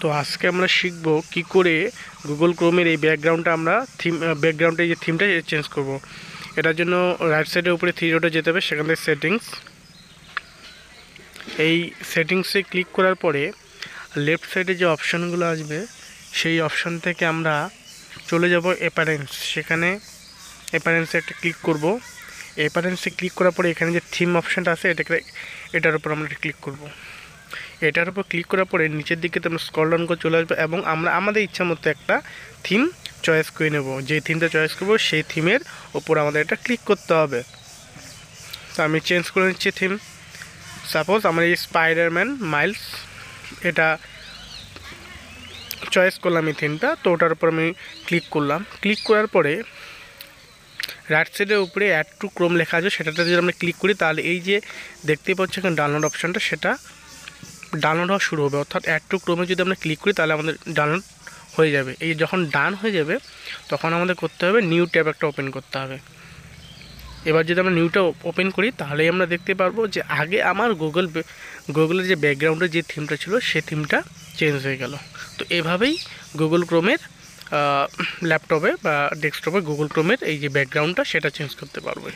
তো আজকে আমরা শিখব কি করে গুগল ক্রোমের এই ব্যাকগ্রাউন্ডটা আমরা ব্যাকগ্রাউন্ডে যে থিমটা চেঞ্জ করব। এটার জন্য রাইট সাইডের উপরে থ্রি ডটে যেতে হবে, সেখান থেকে সেটিংস, এই সেটিংসে ক্লিক করার পরে লেফট সাইডে যে অপশানগুলো আসবে সেই অপশান থেকে আমরা চলে যাব অ্যাপারেন্স। সেখানে অ্যাপারেন্সে একটা ক্লিক করব। অ্যাপারেন্সে ক্লিক করার পরে এখানে যে থিম অপশানটা আছে এটার উপর আমরা ক্লিক করব। এটার উপর ক্লিক করার পরে নিচের দিকে তোমরা স্ক্রল ডাউন করে চলে আসবে এবং আমরা আমাদের ইচ্ছা মতো একটা থিম চয়েস করে নেব। যে থিমটা চয়েস করব সেই থিমের ওপর আমাদের এটা ক্লিক করতে হবে। তো আমি চেঞ্জ করে নিচ্ছি থিম। সাপোজ আমার এই স্পাইডারম্যান মাইলস এটা চয়েস করলাম এই থিমটা। তো ওটার উপর আমি ক্লিক করলাম। ক্লিক করার পরে রাইট সাইডের উপরে অ্যাড টু ক্রোম লেখা আছে, সেটাতে যদি আমরা ক্লিক করি তাহলে এই যে দেখতেই পাচ্ছি এখানে ডাউনলোড অপশানটা সেটা ডাউনলোড হওয়া শুরু হবে। অর্থাৎ অ্যাড টু ক্রোমে যদি আমরা ক্লিক করি তাহলে আমাদের ডাউনলোড হয়ে যাবে। এই যখন ডান হয়ে যাবে তখন আমাদের করতে হবে নিউ ট্যাব একটা ওপেন করতে হবে। এবার যদি আমরা নিউটা ওপেন করি তাহলেই আমরা দেখতে পারবো যে আগে আমার গুগলের যে ব্যাকগ্রাউন্ডের যে থিমটা ছিল সেই থিমটা চেঞ্জ হয়ে গেল। তো এভাবেই গুগল ক্রোমের ল্যাপটপে বা ডেস্কটপে গুগল ক্রোমের এই যে ব্যাকগ্রাউন্ডটা সেটা চেঞ্জ করতে পারবে।